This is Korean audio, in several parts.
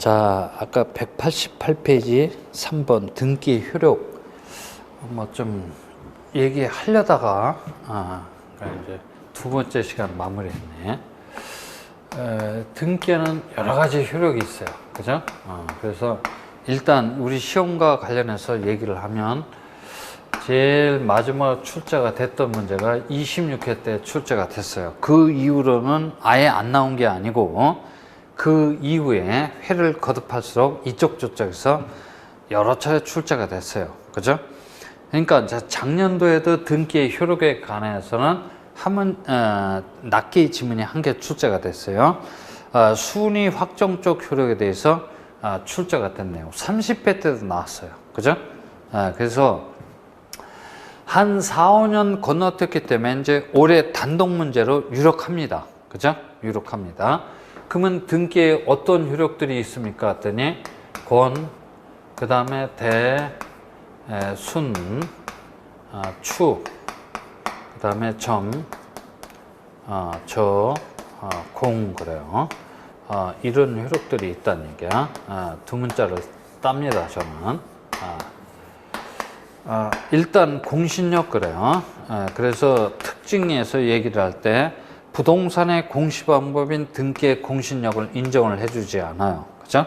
자, 아까 188페이지 3번 등기 효력 뭐 좀 얘기하려다가 그러니까 이제 두 번째 시간 마무리했네. 등기에는 여러 가지 효력이 있어요, 그죠? 그래서 일단 우리 시험과 관련해서 얘기를 하면 제일 마지막 출제가 됐던 문제가 26회 때 출제가 됐어요. 그 이후로는 아예 안 나온 게 아니고 그 이후에 회를 거듭할수록 이쪽 저쪽에서 여러 차례 출제가 됐어요. 그죠? 그러니까 작년도에도 등기의 효력에 관해서는 낱개의 지문이 한 개 출제가 됐어요. 순위 확정 쪽 효력에 대해서 출제가 됐네요. 30회 때도 나왔어요. 그죠? 그래서 한 4, 5년 건너뛰었기 때문에 이제 올해 단독 문제로 유력합니다. 그죠? 유력합니다. 그러면 등기에 어떤 효력들이 있습니까? 했더니 권, 그 다음에 대, 순, 추, 그 다음에 점, 저, 공 그래요. 이런 효력들이 있다는 얘기야. 두 문자를 땁니다, 저는. 일단 공신력 그래요. 그래서 특징에서 얘기를 할 때 부동산의 공시 방법인 등기의 공신력을 인정을 해주지 않아요. 그죠?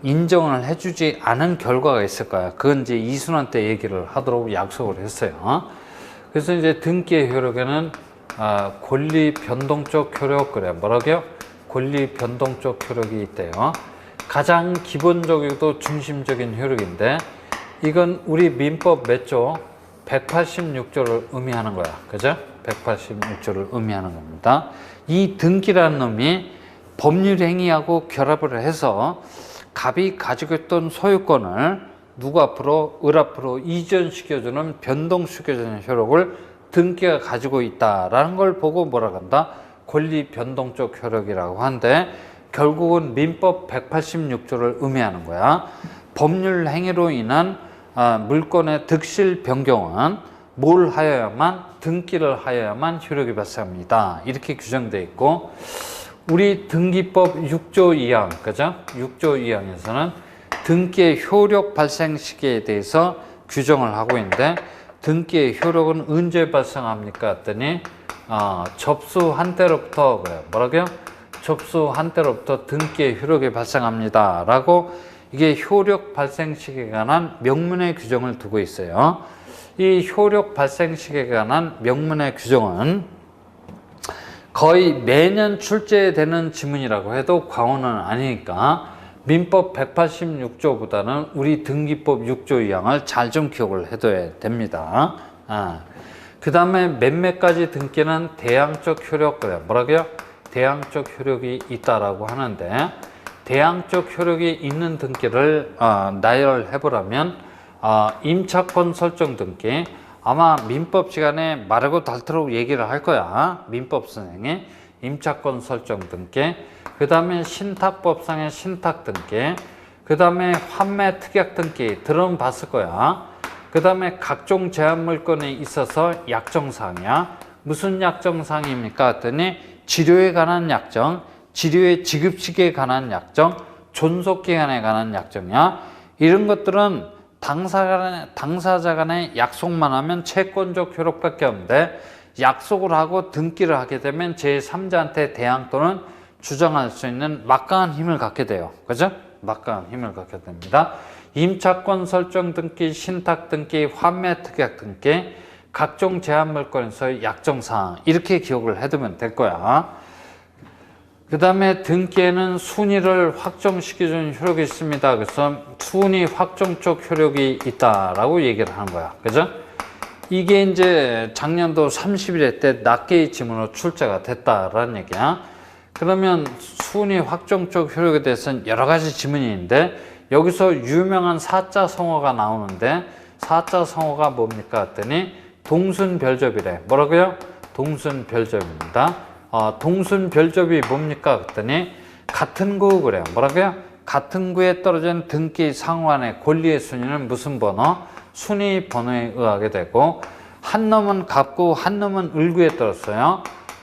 인정을 해주지 않은 결과가 있을 거야. 그건 이제 이순환 때 얘기를 하도록 약속을 했어요. 그래서 이제 등기의 효력에는 권리 변동적 효력 그래. 뭐라고요? 권리 변동적 효력이 있대요. 가장 기본적이고 중심적인 효력인데 이건 우리 민법 몇 조? 186조를 의미하는 거야. 그죠? 186조를 의미하는 겁니다. 이 등기라는 놈이 법률 행위하고 결합을 해서 갑이 가지고 있던 소유권을 누구 앞으로, 을 앞으로 이전시켜주는 변동시켜주는 효력을 등기가 가지고 있다라는 걸 보고 뭐라고 한다? 권리 변동적 효력이라고 하는데 결국은 민법 186조를 의미하는 거야. 법률 행위로 인한 물권의 득실 변경은 뭘 하여야만 등기를 하여야만 효력이 발생합니다. 이렇게 규정되어 있고 우리 등기법 6조 2항 그죠? 6조 2항에서는 등기의 효력 발생 시기에 대해서 규정을 하고 있는데 등기의 효력은 언제 발생합니까? 했더니 접수한 때로부터 그래요. 뭐라고요? 접수한 때로부터 등기의 효력이 발생합니다. 라고 이게 효력 발생 시기에 관한 명문의 규정을 두고 있어요. 이 효력 발생 시기에 관한 명문의 규정은 거의 매년 출제되는 지문이라고 해도 과언은 아니니까 민법 186조보다는 우리 등기법 6조 2항을 잘 좀 기억을 해둬야 됩니다. 그 다음에 몇몇 가지 등기는 대항적 효력, 그래요. 뭐라고요? 대항적 효력이 있다라고 하는데 대항적 효력이 있는 등기를 나열해 보라면 임차권 설정 등기 아마 민법 시간에 말하고 닳도록 얘기를 할 거야. 민법 선생이 임차권 설정 등기 그 다음에 신탁법상의 신탁 등기 그 다음에 환매 특약 등기 들어봤을 거야. 그 다음에 각종 제한물건에 있어서 약정사항이야. 무슨 약정사항입니까? 했더니 치료에 관한 약정, 치료의 지급 시기에 관한 약정, 존속기간에 관한 약정이야. 이런 것들은 당사자 간의 약속만 하면 채권적 효력밖에 없는데 약속을 하고 등기를 하게 되면 제3자한테 대항 또는 주장할 수 있는 막강한 힘을 갖게 돼요. 그죠? 막강한 힘을 갖게 됩니다. 임차권 설정 등기, 신탁 등기, 환매 특약 등기, 각종 제한물건에서의 약정사항 이렇게 기억을 해두면 될 거야. 그 다음에 등기에는 순위를 확정시켜주는 효력이 있습니다. 그래서 순위 확정적 효력이 있다라고 얘기를 하는 거야. 그죠? 이게 이제 작년도 31회 때 낱개의 지문으로 출제가 됐다라는 얘기야. 그러면 순위 확정적 효력에 대해서는 여러 가지 지문이 있는데 여기서 유명한 사자성어가 나오는데 사자성어가 뭡니까? 했더니 동순별접이래. 뭐라고요? 동순별접입니다. 동순별접이 뭡니까? 그랬더니 같은 구 그래요. 뭐라고요? 같은 구에 떨어진 등기 상환의 권리의 순위는 무슨 번호? 순위 번호에 의하게 되고 한 놈은 갑구, 한 놈은 을구에 떨었어요.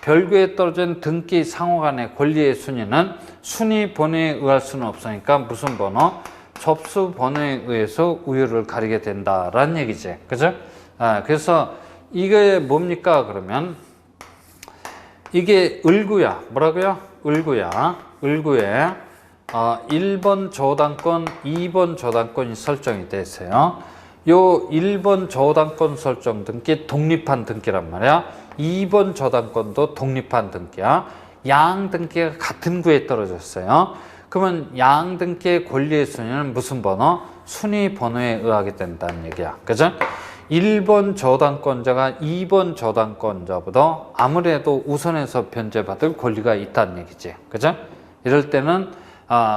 별구에 떨어진 등기 상호 간의 권리의 순위는 순위 번호에 의할 수는 없으니까 무슨 번호? 접수 번호에 의해서 우열을 가리게 된다라는 얘기지. 그죠? 그래서 이게 뭡니까? 그러면 이게 을구야. 뭐라고요? 을구야. 을구에 1번 저당권, 2번 저당권이 설정이 돼 있어요. 요 1번 저당권 설정 등기 독립한 등기란 말이야. 2번 저당권도 독립한 등기야. 양 등기가 같은 구에 떨어졌어요. 그러면 양 등기의 권리의 순위는 무슨 번호? 순위 번호에 의하게 된다는 얘기야. 그죠? 1번 저당권자가 2번 저당권자보다 아무래도 우선해서 변제받을 권리가 있다는 얘기지. 그죠? 이럴 때는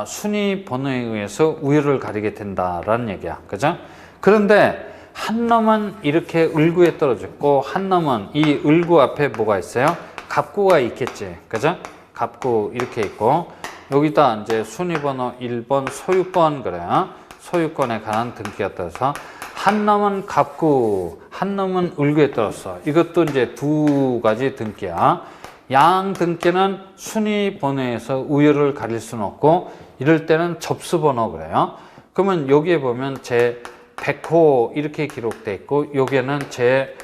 순위 번호에 의해서 우열을 가리게 된다라는 얘기야. 그죠? 그런데 한 놈은 이렇게 을구에 떨어졌고 한 놈은 이 을구 앞에 뭐가 있어요? 갑구가 있겠지. 그죠? 갑구 이렇게 있고 여기다 이제 순위번호 1번 소유권 그래요. 소유권에 관한 등기가 떠서 한 놈은 갑구, 한 놈은 을구에 떨었어. 이것도 이제 두 가지 등기야. 양 등기는 순위번호에서 우열을 가릴 수는 없고 이럴 때는 접수번호 그래요. 그러면 여기에 보면 제 100호 이렇게 기록돼 있고 여기에는 제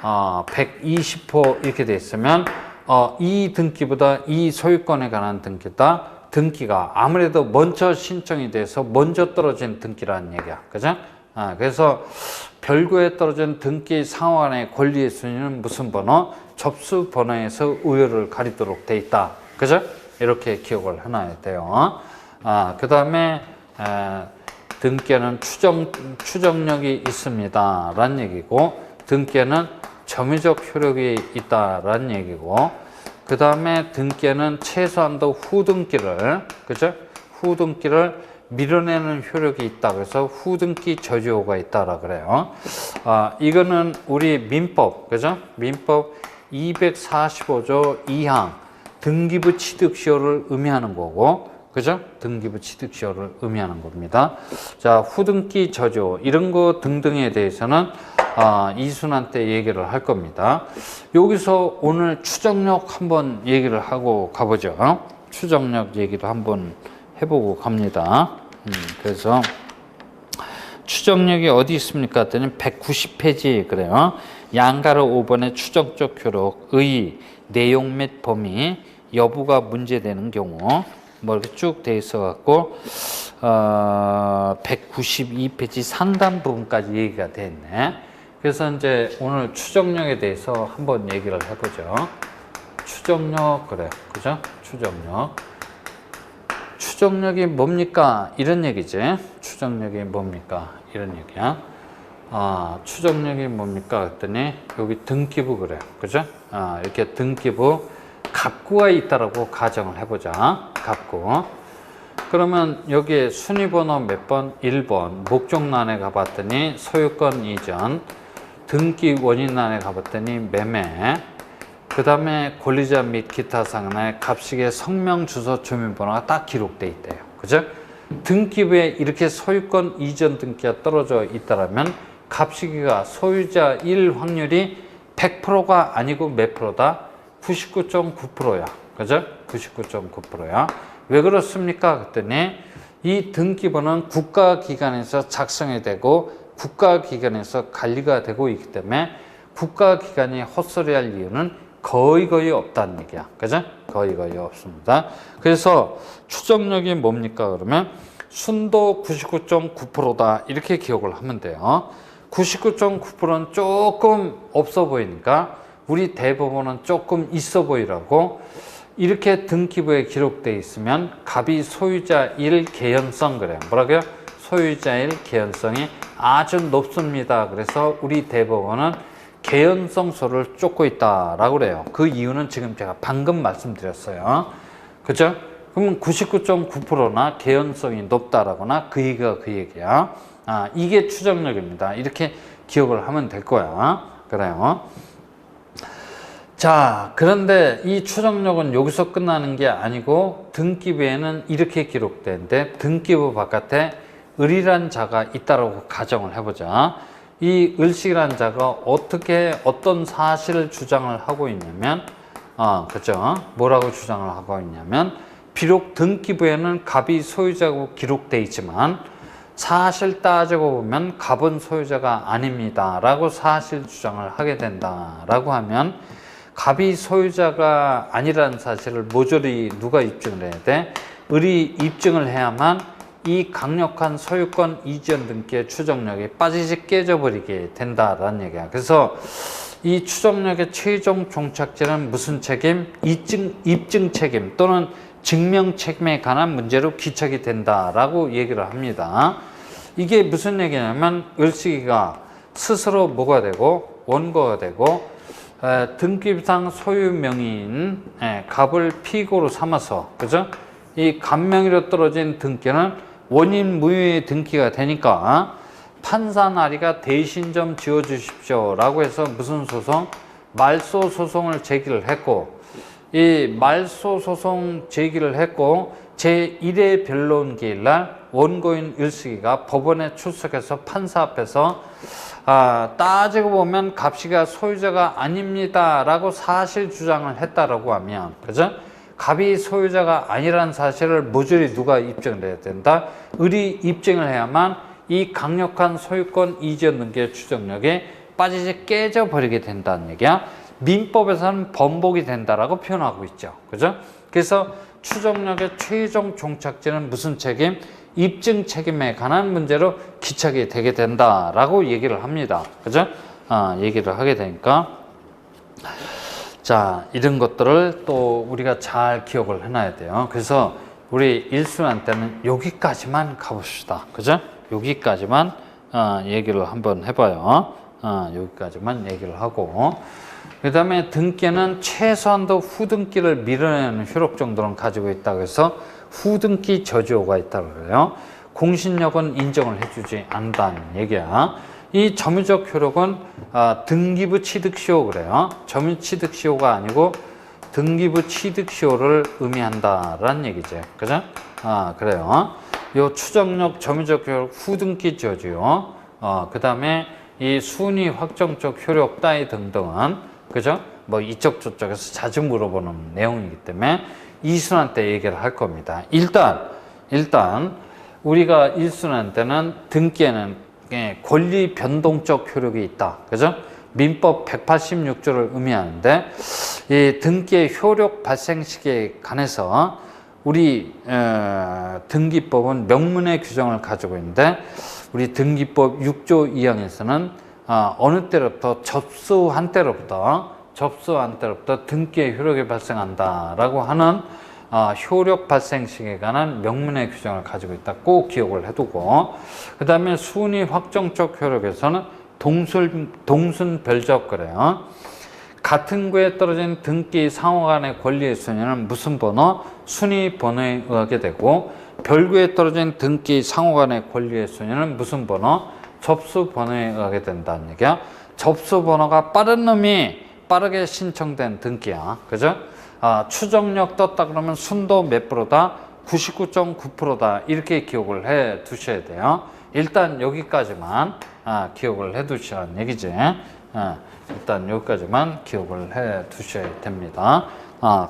120호 이렇게 돼 있으면 이 등기보다 이 소유권에 관한 등기가 아무래도 먼저 신청이 돼서 먼저 떨어진 등기라는 얘기야. 그죠? 그래서 별구에 떨어진 등기 상호간의 권리의 순위는 무슨 번호? 접수 번호에서 우열을 가리도록 돼 있다. 그죠? 이렇게 기억을 해놔야 돼요. 그 다음에 등기에는 추정력이 있습니다 라는 얘기고 등기에는 점유적 효력이 있다라는 얘기고 그 다음에 등기에는 최소한도 후등기를 그죠? 후등기를 밀어내는 효력이 있다. 그래서 후등기 저지호가 있다라 그래요. 이거는 우리 민법 그죠? 민법 245조 2항 등기부 취득시효를 의미하는 거고 그죠? 등기부 취득시효를 의미하는 겁니다. 자, 후등기 저지호 이런 거 등등에 대해서는 이순환 때 얘기를 할 겁니다. 여기서 오늘 추정력 한번 얘기를 하고 가보죠. 추정력 얘기를 한번 해보고 갑니다. 그래서 추정력이 어디 있습니까? 했더니 190페이지 그래요. 양가로 5번의 추정적 효력, 의, 내용 및 범위, 여부가 문제되는 경우 뭐 이렇게 쭉 돼 있어 갖고 192페이지 상단 부분까지 얘기가 돼 있네. 그래서 이제 오늘 추정력에 대해서 한번 얘기를 해보죠. 추정력 그래, 그죠? 추정력이 뭡니까? 이런 얘기지. 추정력이 뭡니까? 이런 얘기야. 추정력이 뭡니까? 그랬더니 여기 등기부 그래, 그죠? 이렇게 등기부 갑구가 있다라고 가정을 해보자. 갑구. 그러면 여기에 순위번호 몇 번? 1번. 목적란에 가봤더니 소유권 이전. 등기 원인란에 가봤더니 매매. 그 다음에 권리자 및 기타 상한에 갑식의 성명, 주소, 주민번호가 딱 기록돼 있대요. 그죠? 등기부에 이렇게 소유권 이전 등기가 떨어져 있다라면 갑식이가 소유자 1 확률이 100%가 아니고 몇 프로다? 99.9%야. 그죠? 99.9%야. 왜 그렇습니까? 그랬더니 이 등기부는 국가기관에서 작성이 되고 국가기관에서 관리가 되고 있기 때문에 국가기관이 헛소리할 이유는 거의 없다는 얘기야. 그죠? 거의 없습니다. 그래서 추정력이 뭡니까? 그러면 순도 99.9%다. 이렇게 기억을 하면 돼요. 99.9%는 조금 없어 보이니까 우리 대법원은 조금 있어 보이라고 이렇게 등기부에 기록되어 있으면 갑이 소유자 1 개연성 그래요. 뭐라고요? 소유자 1 개연성이 아주 높습니다. 그래서 우리 대법원은 개연성소를 쫓고 있다라고 그래요. 그 이유는 지금 제가 방금 말씀드렸어요. 그죠? 그러면 99.9%나 개연성이 높다라거나 그 얘기야. 이게 추정력입니다. 이렇게 기억을 하면 될 거야. 그래요. 자, 그런데 이 추정력은 여기서 끝나는 게 아니고 등기부에는 이렇게 기록되는데 등기부 바깥에 을이란 자가 있다라고 가정을 해보자. 이 을씨란 자가 어떤 사실을 주장을 하고 있냐면 그죠? 뭐라고 주장을 하고 있냐면, 비록 등기부에는 갑이 소유자고 기록돼 있지만 사실 따지고 보면 갑은 소유자가 아닙니다 라고 사실 주장을 하게 된다라고 하면, 갑이 소유자가 아니라는 사실을 모조리 누가 입증을 해야 돼? 을이 입증을 해야만 이 강력한 소유권 이전 등기의 추정력이 빠지지 깨져버리게 된다라는 얘기야. 그래서 이 추정력의 최종 종착지는 무슨 책임? 입증 책임 또는 증명 책임에 관한 문제로 기착이 된다라고 얘기를 합니다. 이게 무슨 얘기냐면, 을씨가 스스로 뭐가 되고 원고가 되고 등기부상 소유 명의인 갑을 피고로 삼아서, 그죠? 이 갑 명의로 떨어진 등기는 원인 무효의 등기가 되니까 판사 나리가 대신 좀 지어주십시오 라고 해서 무슨 소송? 말소 소송을 제기를 했고, 이 말소 소송 제기를 했고 제1회 변론기일 날 원고인 을씨가 법원에 출석해서 판사 앞에서 따지고 보면 갑씨가 소유자가 아닙니다 라고 사실 주장을 했다라고 하면, 그죠? 갑이 소유자가 아니라는 사실을 모조리 누가 입증을 해야 된다? 을이 입증을 해야만 이 강력한 소유권 이전 등기의 추정력이 빠지지 깨져버리게 된다는 얘기야. 민법에서는 번복이 된다라고 표현하고 있죠. 그죠? 그래서 추정력의 최종 종착지는 무슨 책임? 입증 책임에 관한 문제로 기착이 되게 된다라고 얘기를 합니다. 그죠? 얘기를 하게 되니까. 자, 이런 것들을 또 우리가 잘 기억을 해놔야 돼요. 그래서 우리 일순환 때는 여기까지만 가봅시다. 그죠? 여기까지만 얘기를 한번 해봐요. 여기까지만 얘기를 하고, 그 다음에 등기는 최소한도 후등기를 밀어내는 효력 정도는 가지고 있다고 해서 후등기 저지효가 있다고 그래요. 공신력은 인정을 해주지 않는다는 얘기야. 이 점유적 효력은 등기부 취득시효 그래요. 점유 취득시효가 아니고 등기부 취득시효를 의미한다라는 얘기죠. 그죠? 그래요. 요 추정력, 점유적 효력, 후등기 저지효, 그 다음에 이 순위 확정적 효력 따위 등등은, 그죠? 뭐 이쪽 저쪽에서 자주 물어보는 내용이기 때문에 이순환 때 얘기를 할 겁니다. 일단 우리가 일순환 때는 등기에는 권리 변동적 효력이 있다. 그죠? 민법 186조를 의미하는데, 이 등기의 효력 발생 시기에 관해서 우리 등기법은 명문의 규정을 가지고 있는데, 우리 등기법 6조 2항에서는 어느 때로부터 접수한 때로부터 등기의 효력이 발생한다라고 하는 효력 발생 시기에 관한 명문의 규정을 가지고 있다. 꼭 기억을 해두고, 그 다음에 순위 확정적 효력에서는 동순별적 그래요. 같은 구에 떨어진 등기 상호간의 권리의 순위는 무슨 번호? 순위 번호에 의하게 되고, 별구에 떨어진 등기 상호간의 권리의 순위는 무슨 번호? 접수 번호에 의하게 된다는 얘기야. 접수 번호가 빠른 놈이 빠르게 신청된 등기야. 그죠? 추정력 떴다 그러면 순도 몇 프로다? 99.9%다. 이렇게 기억을 해 두셔야 돼요. 일단 여기까지만 기억을 해 두시라는 얘기지. 일단 여기까지만 기억을 해 두셔야 됩니다.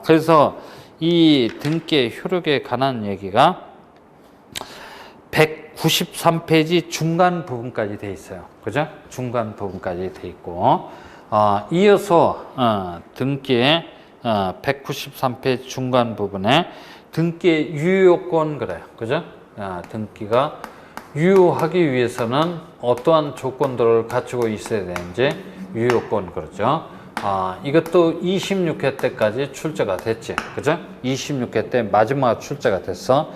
그래서 이 등기의 효력에 관한 얘기가 193페이지 중간 부분까지 돼 있어요. 그죠? 중간 부분까지 돼 있고, 이어서 등기의 193페이지 중간 부분에 등기의 유효권 그래요. 그죠? 등기가 유효하기 위해서는 어떠한 조건들을 갖추고 있어야 되는지 유효권 그러죠. 이것도 26회 때까지 출제가 됐지. 그죠? 26회 때 마지막 출제가 됐어.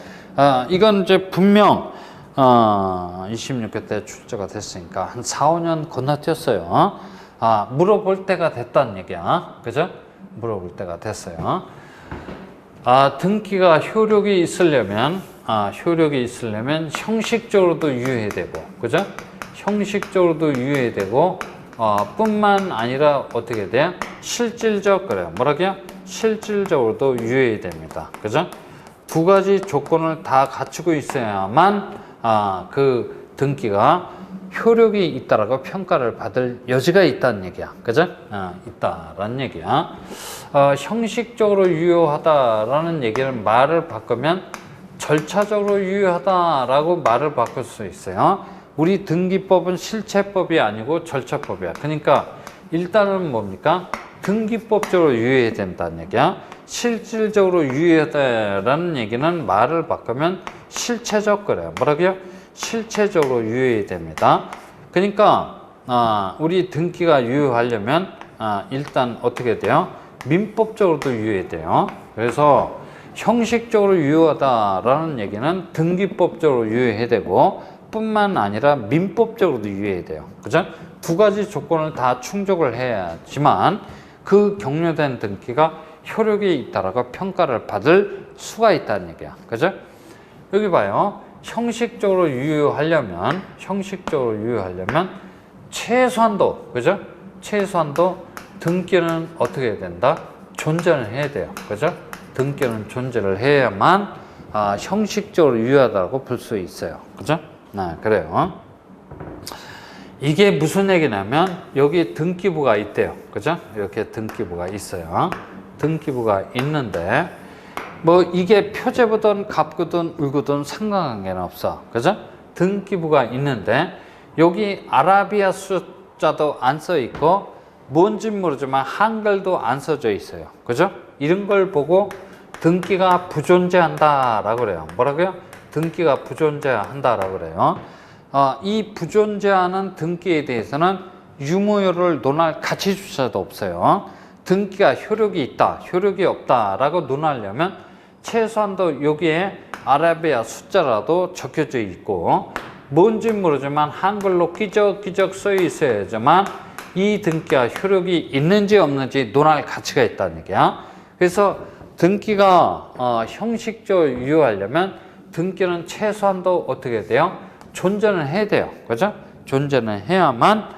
이건 이제 분명 26회 때 출제가 됐으니까 한 4, 5년 건너뛰었어요. 물어볼 때가 됐다는 얘기야. 그죠? 물어볼 때가 됐어요. 등기가 효력이 있으려면 형식적으로도 유효해야 되고, 그죠? 형식적으로도 유효해야 되고, 뿐만 아니라 어떻게 돼요? 실질적, 그래요. 뭐라고요? 실질적으로도 유효해야 됩니다. 그죠? 두 가지 조건을 다 갖추고 있어야만 그 등기가 효력이 있다라고 평가를 받을 여지가 있다는 얘기야. 그죠? 있다라는 얘기야. 형식적으로 유효하다라는 얘기를 말을 바꾸면 절차적으로 유효하다라고 말을 바꿀 수 있어요. 우리 등기법은 실체법이 아니고 절차법이야. 그러니까 일단은 뭡니까? 등기법적으로 유효해야 된다는 얘기야. 실질적으로 유효하다라는 얘기는 말을 바꾸면 실체적 그래요. 뭐라고요? 실체적으로 유효해야 됩니다. 그러니까 우리 등기가 유효하려면 일단 어떻게 돼요? 민법적으로도 유효해야 돼요. 그래서 형식적으로 유효하다라는 얘기는 등기법적으로 유효해야 되고 뿐만 아니라 민법적으로도 유효해야 돼요. 그죠? 두 가지 조건을 다 충족을 해야지만 그 격려된 등기가 효력이 있다라고 평가를 받을 수가 있다는 얘기야. 그죠? 여기 봐요. 형식적으로 유효하려면 최소한도, 그죠? 최소한도 등기는 어떻게 해야 된다? 존재를 해야 돼요. 그죠? 등기는 존재를 해야만 형식적으로 유효하다고 볼 수 있어요. 그죠? 그래요. 이게 무슨 얘기냐면 여기 등기부가 있대요. 그죠? 이렇게 등기부가 있어요. 등기부가 있는데 뭐 이게 표제부든 갑구든 을구든 상관관계는 없어. 그죠? 등기부가 있는데 여기 아라비아 숫자도 안 써 있고 뭔진 모르지만 한글도 안 써져 있어요. 그죠? 이런 걸 보고 등기가 부존재한다라고 그래요. 뭐라고요? 등기가 부존재한다라고 그래요. 이 부존재하는 등기에 대해서는 유무효를 논할 가치조차도 없어요. 등기가 효력이 있다, 효력이 없다라고 논하려면 최소한도 여기에 아라비아 숫자라도 적혀져 있고 뭔지 모르지만 한글로 끼적끼적 써 있어야지만 이 등기가 효력이 있는지 없는지 논할 가치가 있다는 얘기야. 그래서 등기가 형식적으로 유효하려면 등기는 최소한도 어떻게 돼요? 존재는 해야 돼요. 그죠? 존재는 해야만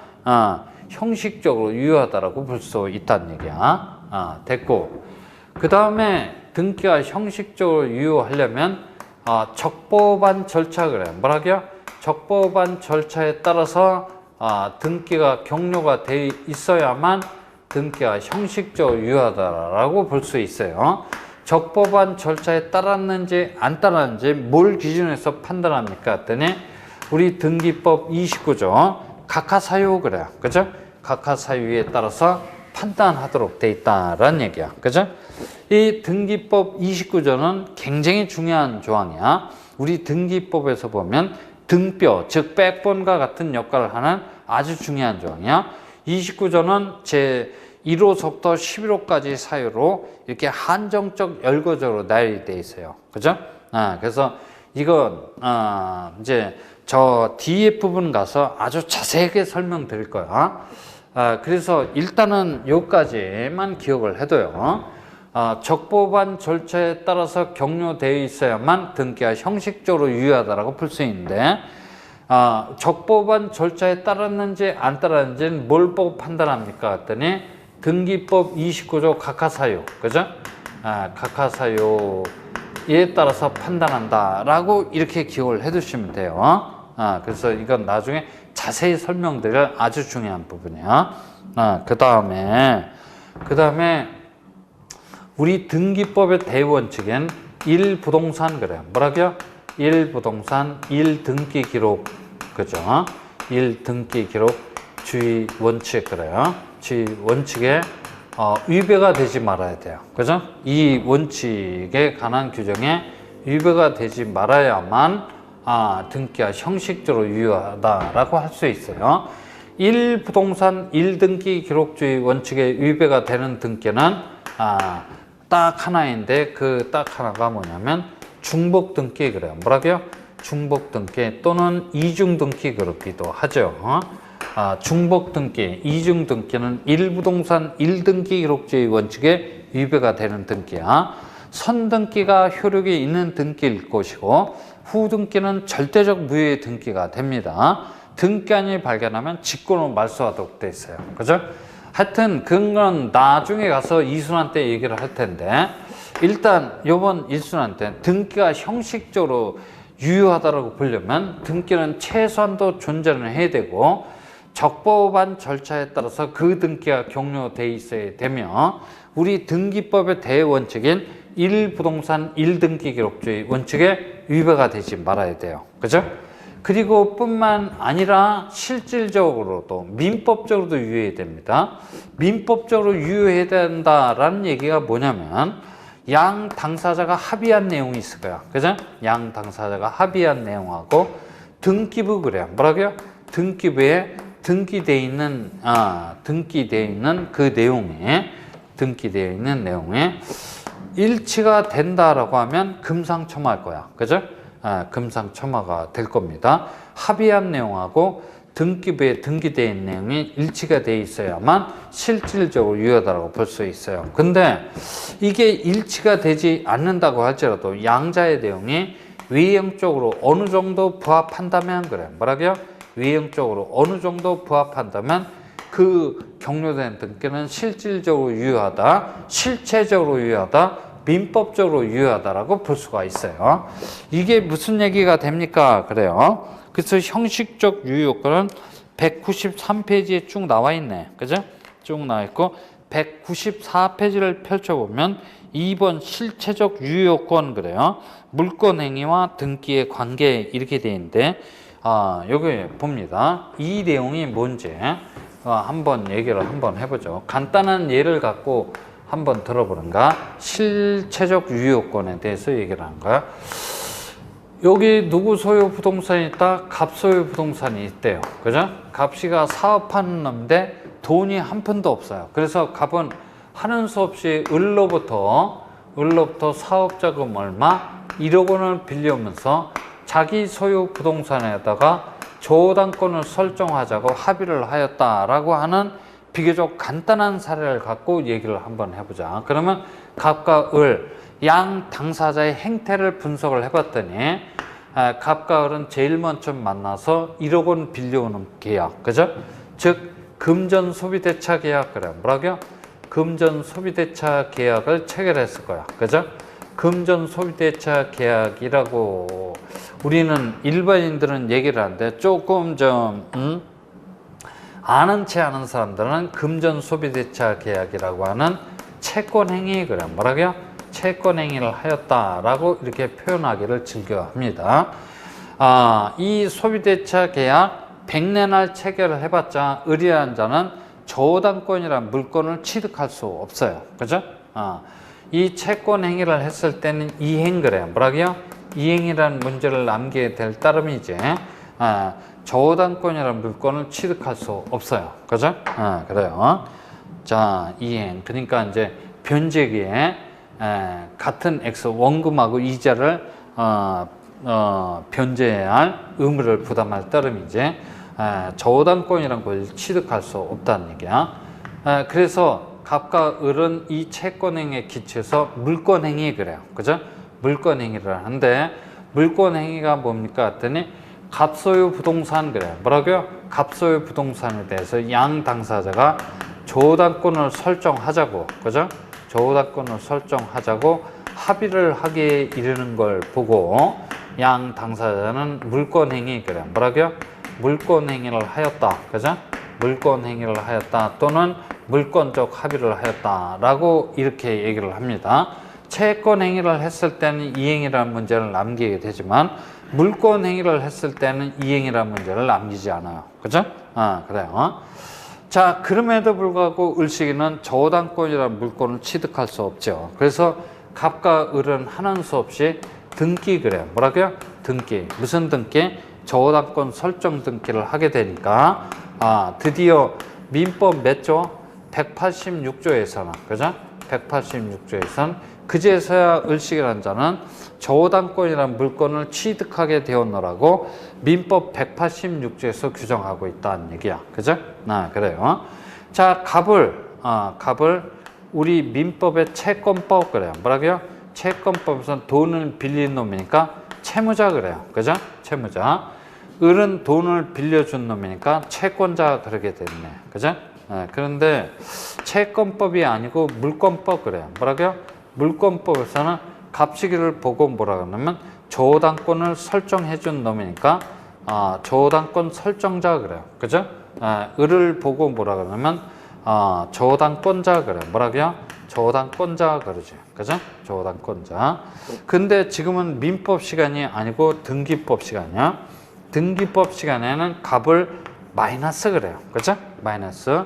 형식적으로 유효하다라고 볼 수 있다는 얘기야. 됐고. 그 다음에 등기가 형식적으로 유효하려면 적법한 절차 그래요. 뭐라고요? 적법한 절차에 따라서 등기가 격려가 돼 있어야만 등기가 형식적으로 유효하다라고 볼 수 있어요. 적법한 절차에 따랐는지 안 따랐는지 뭘 기준으로 해서 판단합니까? 했더니 우리 등기법 29조 각하사유 그래요. 그죠? 각하사유에 따라서 판단하도록 돼 있다라는 얘기야. 그죠? 이 등기법 29조는 굉장히 중요한 조항이야. 우리 등기법에서 보면 등뼈, 즉 백본과 같은 역할을 하는 아주 중요한 조항이야. 29조는 제 1호서부터 11호까지 사유로 이렇게 한정적 열거적으로 나열이 돼 있어요. 그죠? 그래서 이건 이제 저 뒤에 부분 가서 아주 자세하게 설명드릴 거야. 그래서 일단은 여기까지만 기억을 해둬요. 적법한 절차에 따라서 격려되어 있어야만 등기가 형식적으로 유효하다고 볼 수 있는데 적법한 절차에 따랐는지 안 따랐는지는 뭘 보고 판단합니까? 했더니 등기법 29조 각하사유, 그죠? 각하사유에 따라서 판단한다라고 이렇게 기억을 해두시면 돼요. 그래서 이건 나중에 자세히 설명드릴 아주 중요한 부분이야. 그 다음에 우리 등기법의 대원칙엔 1부동산 그래요. 뭐라고요? 1부동산, 1등기 기록, 그죠? 1등기 기록 주의 원칙 그래요. 주의 원칙에 위배가 되지 말아야 돼요. 그죠? 이 원칙에 관한 규정에 위배가 되지 말아야만 등기가 형식적으로 유효하다라고 할 수 있어요. 1부동산 1등기 기록주의 원칙에 위배가 되는 등기는 딱 하나인데 그 딱 하나가 뭐냐면 중복등기 그래요. 뭐라고요? 중복등기 또는 이중등기 그렇기도 하죠. 중복등기, 이중등기는 1부동산 1등기 기록주의 원칙에 위배가 되는 등기야. 선등기가 효력이 있는 등기일 것이고 후등기는 절대적 무효의 등기가 됩니다. 등기한이 발견하면 직권으로 말소하도록 돼 있어요. 그죠? 하여튼 그건 나중에 가서 이순환 때 얘기를 할 텐데 일단 요번 일순환 때 등기가 형식적으로 유효하다라고 보려면 등기는 최소한도 존재는 해야 되고 적법한 절차에 따라서 그 등기가 격려돼 있어야 되며 우리 등기법의 대원칙인 1부동산 1등기 기록주의 원칙에 위배가 되지 말아야 돼요. 그죠? 그리고 뿐만 아니라 실질적으로도 민법적으로도 유효해야 됩니다. 민법적으로 유효해야 된다라는 얘기가 뭐냐면 양 당사자가 합의한 내용이 있을 거야. 그죠? 양 당사자가 합의한 내용하고 등기부 그래요. 뭐라고요? 등기부에 등기되어 있는 그 내용에 일치가 된다라고 하면 금상첨화할 거야. 그죠? 금상첨화가 될 겁니다. 합의한 내용하고 등기부에 등기되어 있는 내용이 일치가 되어 있어야만 실질적으로 유효하다고 볼 수 있어요. 근데 이게 일치가 되지 않는다고 할지라도 양자의 내용이 외형적으로 어느 정도 부합한다면 그래. 뭐라고요? 외형적으로 어느 정도 부합한다면 그 격려된 등기는 실질적으로 유효하다, 실체적으로 유효하다, 민법적으로 유효하다라고 볼 수가 있어요. 이게 무슨 얘기가 됩니까? 그래요. 그래서 형식적 유효 요건은 193페이지에 쭉 나와 있네. 그죠? 쭉 나와 있고 194페이지를 펼쳐보면 2번 실체적 유효 요건 그래요. 물권 행위와 등기의 관계 이렇게 돼 있는데 여기 봅니다. 이 내용이 뭔지 한번 얘기를 한번 해보죠. 간단한 예를 갖고 한번 들어보는가? 실체적 유효권에 대해서 얘기를 하는 거야. 여기 누구 소유 부동산이 있다? 갑 소유 부동산이 있대요. 그죠? 갑씨가 사업하는 놈인데 돈이 한 푼도 없어요. 그래서 갑은 하는 수 없이 을로부터 사업자금 얼마? 1억 원을 빌려오면서 자기 소유 부동산에다가 조당권을 설정하자고 합의를 하였다라고 하는 비교적 간단한 사례를 갖고 얘기를 한번 해보자. 그러면 갑과 을, 양 당사자의 행태를 분석을 해봤더니 갑과 을은 제일 먼저 만나서 1억 원 빌려오는 계약, 그죠? 즉 금전 소비대차 계약 그래. 뭐라고요? 금전 소비대차 계약을 체결했을 거야, 그죠? 금전 소비대차 계약이라고 우리는 일반인들은 얘기를 하는데 조금 좀 아는 체 아는 사람들은 금전 소비대차 계약이라고 하는 채권행위 그래. 뭐라고요? 채권행위를 하였다라고 이렇게 표현하기를 즐겨합니다. 이 소비대차 계약 100년을 체결을 해봤자 을이라는 자는 저당권이란 물건을 취득할 수 없어요. 그죠? 이 채권 행위를 했을 때는 이행 그래요. 뭐라고요? 이행이라는 문제를 남기게 될 따름이지. 저당권이라는 물건을 취득할 수 없어요. 그죠? 그래요. 자, 이행. 그러니까 이제 변제기에 같은 X 원금하고 이자를 변제해야 할 의무를 부담할 따름이지. 저당권이라는 걸 취득할 수 없다는 얘기야. 그래서 갑과 을은 이 채권행위에 기초해서 물권행위 그래요. 그죠? 물권행위를 하는데 물권행위가 뭡니까? 했더니 갑소유 부동산 그래요. 뭐라고요? 갑소유 부동산에 대해서 양 당사자가 조당권을 설정하자고, 그죠? 조당권을 설정하자고 합의를 하기에 이르는 걸 보고 양 당사자는 물권행위 그래요. 뭐라고요? 물권행위를 하였다, 그죠? 물권행위를 하였다 또는 물권적 합의를 하였다라고 이렇게 얘기를 합니다. 채권행위를 했을 때는 이행이라는 문제를 남기게 되지만 물권행위를 했을 때는 이행이라는 문제를 남기지 않아요. 그죠? 그래요. 자, 그럼에도 불구하고 을시기는 저당권이라는 물건을 취득할 수 없죠. 그래서 갑과 을은 하는 수 없이 등기 그래요. 뭐라고요? 등기. 무슨 등기? 저당권 설정 등기를 하게 되니까 드디어 민법 몇 조? 186조에서는 그죠? 186조에서는 그제서야 을시기라는 자는 저당권이라는 물건을 취득하게 되었노라고 민법 186조에서 규정하고 있다는 얘기야. 그죠? 그래요. 자, 갑을 우리 민법의 채권법 그래요. 뭐라고요? 채권법에서는 돈을 빌린 놈이니까 채무자 그래요. 그죠? 채무자. 을은 돈을 빌려준 놈이니까 채권자 그러게 됐네. 그죠? 그런데 채권법이 아니고 물권법 그래요. 뭐라고요? 물권법에서는 갑시기를 보고 뭐라 그러냐면 저당권을 설정해 준 놈이니까 저당권 설정자 그래요. 그죠? 을을 보고 뭐라 그러면 저당권자 그래. 뭐라고요? 저당권자 그러지. 그죠? 저당권자. 근데 지금은 민법 시간이 아니고 등기법 시간이야. 등기법 시간에는 값을 마이너스 그래요. 그죠? 마이너스.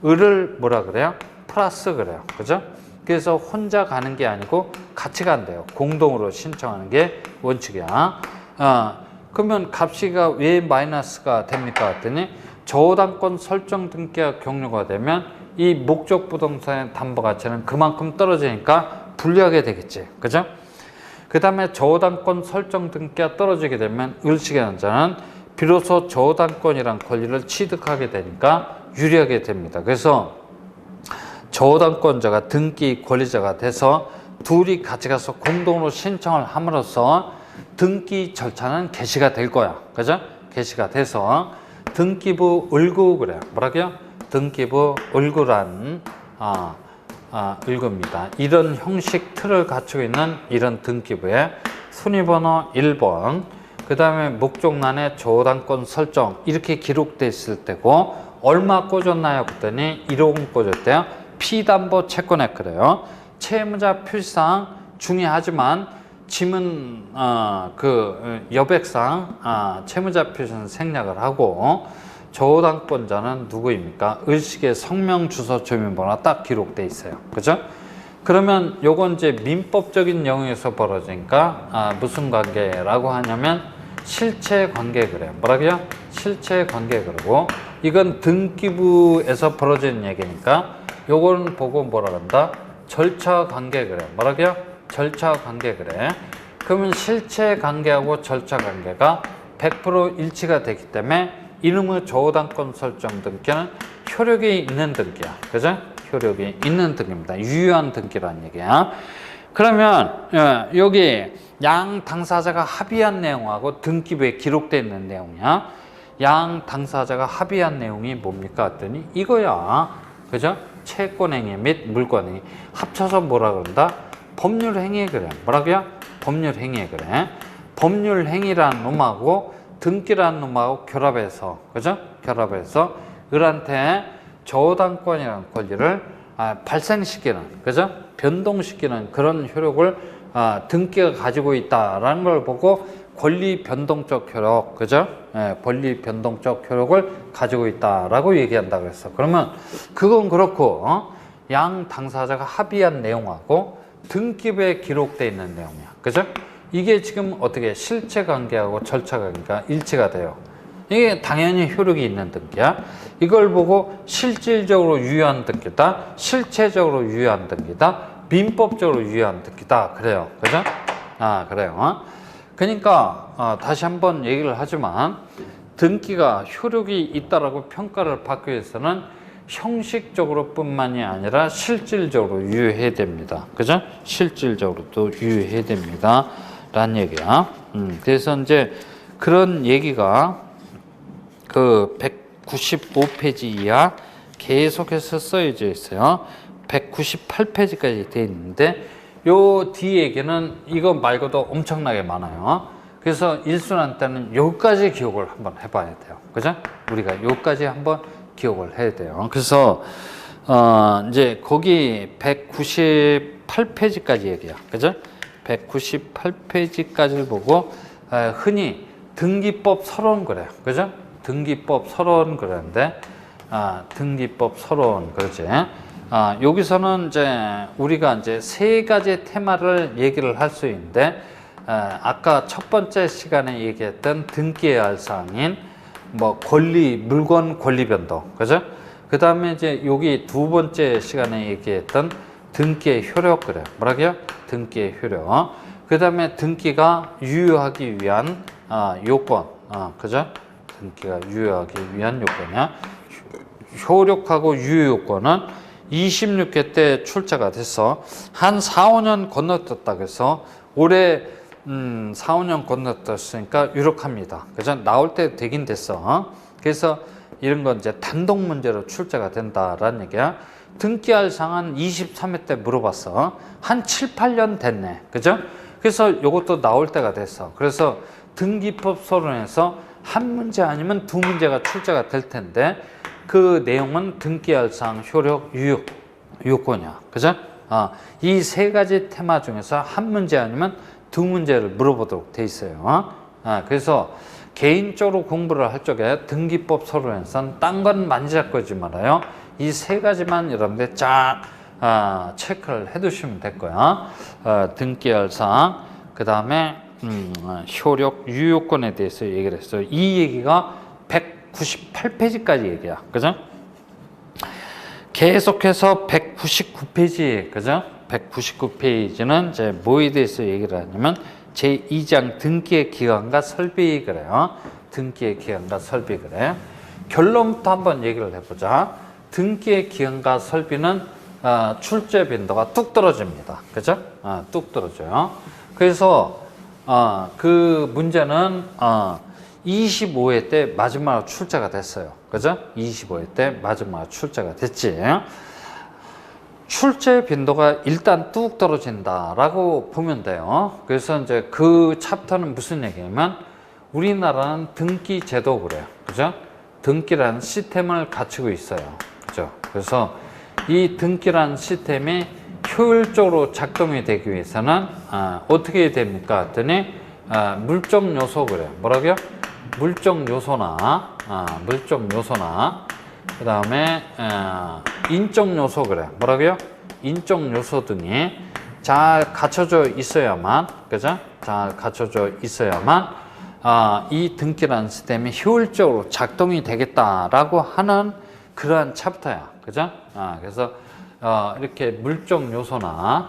을을 뭐라 그래요? 플러스 그래요. 그죠? 그래서 혼자 가는 게 아니고 같이 간대요. 공동으로 신청하는 게 원칙이야. 그러면 값이가 왜 마이너스가 됩니까? 했더니 저당권 설정 등기가 경료가 되면 이 목적 부동산의 담보 가치는 그만큼 떨어지니까 불리하게 되겠지. 그죠? 그 다음에 저당권 설정 등기가 떨어지게 되면 을식의 자는 비로소 저당권이란 권리를 취득하게 되니까 유리하게 됩니다. 그래서 저당권자가 등기 권리자가 돼서 둘이 같이 가서 공동으로 신청을 함으로써 등기 절차는 개시가 될 거야. 그죠? 개시가 돼서 등기부 을구 그래요. 뭐라고요? 등기부 을구란 을구입니다. 이런 형식 틀을 갖추고 있는 이런 등기부에 순위번호 1번, 그 다음에 목적란에 저당권 설정 이렇게 기록돼 있을 때고 얼마 꽂았나요? 그랬더니 1억 꽂았대요. 피담보 채권에 그래요. 채무자 표시상 중요하지만 지문 여백상 채무자 표시는 생략을 하고 저당권자는 누구입니까? 을식의 성명, 주소, 주민번호가 딱 기록돼 있어요. 그죠? 그러면 요건 이제 민법적인 영역에서 벌어지니까 무슨 관계라고 하냐면 실체 관계 그래요. 뭐라고요? 실체 관계 그러고 이건 등기부에서 벌어지는 얘기니까 요거는 보고 뭐라 한다? 절차 관계 그래. 뭐라고요? 절차 관계 그래. 그러면 실체 관계하고 절차 관계가 100% 일치가 되기 때문에 이놈의 저당권 설정 등기는 효력이 있는 등기야. 그죠? 효력이 있는 등기입니다. 유효한 등기라는 얘기야. 그러면 여기 양 당사자가 합의한 내용하고 등기부에 기록되어 있는 내용이야. 양 당사자가 합의한 내용이 뭡니까? 했더니 이거야. 그죠? 채권행위 및 물권행위 합쳐서 뭐라 그런다? 법률행위 그래. 뭐라고요? 법률행위 그래. 법률행위라는 놈하고 등기라는 놈하고 결합해서, 그죠? 결합해서 을한테 저당권이라는 권리를 발생시키는, 그죠? 변동시키는 그런 효력을 등기가 가지고 있다라는 걸 보고 권리 변동적 효력, 그죠? 권리 변동적 효력을 가지고 있다라고 얘기한다 그랬어. 그러면 그건 그렇고 양 당사자가 합의한 내용하고 등기부에 기록되어 있는 내용이야. 그죠? 이게 지금 어떻게 실체 관계하고 절차 관계가 일치가 돼요. 이게 당연히 효력이 있는 등기야. 이걸 보고 실질적으로 유효한 등기다, 실체적으로 유효한 등기다, 민법적으로 유효한 등기다. 그래요. 그죠? 그래요. 그러니까 다시 한번 얘기를 하지만 등기가 효력이 있다라고 평가를 받기 위해서는 형식적으로 뿐만이 아니라 실질적으로 유효해야 됩니다. 그죠? 실질적으로도 유효해야 됩니다. 라는 얘기야. 그래서 이제 그런 얘기가 그 195페이지 이하 계속해서 써져 있어요. 198페이지까지 되어 있는데 요 뒤 얘기는 이거 말고도 엄청나게 많아요. 그래서 일순환 때는 여기까지 기억을 한번 해봐야 돼요. 그죠? 우리가 여기까지 한번 기억을 해야 돼요. 그래서 이제 거기 198페이지까지 얘기야. 그죠? 198페이지까지를 보고 흔히 등기법 서론 그래요. 그죠? 등기법 서론 그러는데 등기법 서론 그러지. 여기서는 이제 우리가 이제 세 가지 테마를 얘기를 할 수 있는데 아까 첫 번째 시간에 얘기했던 등기해야 할 사항인 뭐 권리, 물건 권리 변동. 그죠? 그 다음에 이제 여기 두 번째 시간에 얘기했던 등기의 효력 그래요. 뭐라고요? 등기의 효력. 그 다음에 등기가 유효하기 위한 요건. 그죠? 등기가 유효하기 위한 요건이야. 효력하고 유효 요건은 26회 때 출제가 돼서 한 4, 5년 건너뛰었다 그래서 올해 4, 5년 건너뛰었으니까 유력합니다. 그죠? 나올 때 되긴 됐어. 그래서 이런 건 이제 단독 문제로 출제가 된다라는 얘기야. 등기할 사항은 23회 때 물어봤어. 한 7, 8년 됐네. 그죠? 그래서 이것도 나올 때가 됐어. 그래서 등기법 서론에서 한 문제 아니면 두 문제가 출제가 될 텐데 그 내용은 등기할사항, 효력, 유효권이야. 그죠? 이 세 가지 테마 중에서 한 문제 아니면 두 문제를 물어보도록 돼 있어요. 그래서 개인적으로 공부를 할 적에 등기법 서론에서는 딴 건 만지작거리지 말아요. 이 세 가지만 여러분들 쫙 체크를 해 두시면 될 거야. 등기할 사항, 그 다음에 효력, 유효권에 대해서 얘기를 했어요. 이 얘기가 198페이지까지 얘기야. 그죠? 계속해서 199페이지, 그죠? 199페이지는 이제 뭐에 대해서 얘기를 하냐면 제2장 등기의 기간과 설비 그래요. 등기의 기간과 설비 그래. 결론부터 한번 얘기를 해보자. 등기의 기간과 설비는 출제 빈도가 뚝 떨어집니다. 그죠? 뚝 떨어져요. 그래서 그 문제는 25회 때 마지막으로 출제가 됐어요. 그죠? 25회 때 마지막으로 출제가 됐지. 출제 빈도가 일단 뚝 떨어진다라고 보면 돼요. 그래서 이제 그 챕터는 무슨 얘기냐면 우리나라는 등기 제도 그래요. 그죠? 등기라는 시스템을 갖추고 있어요. 그죠? 그래서 이 등기라는 시스템이 효율적으로 작동이 되기 위해서는 어떻게 됩니까? 했더니 물적 요소 그래요. 뭐라고요? 물적 요소나 그 다음에 인적 요소 그래. 뭐라고요? 인적 요소 등이 잘 갖춰져 있어야만, 그죠? 잘 갖춰져 있어야만 이 등기라는 시스템이 효율적으로 작동이 되겠다라고 하는 그러한 챕터야, 그죠? 그래서 이렇게 물적 요소나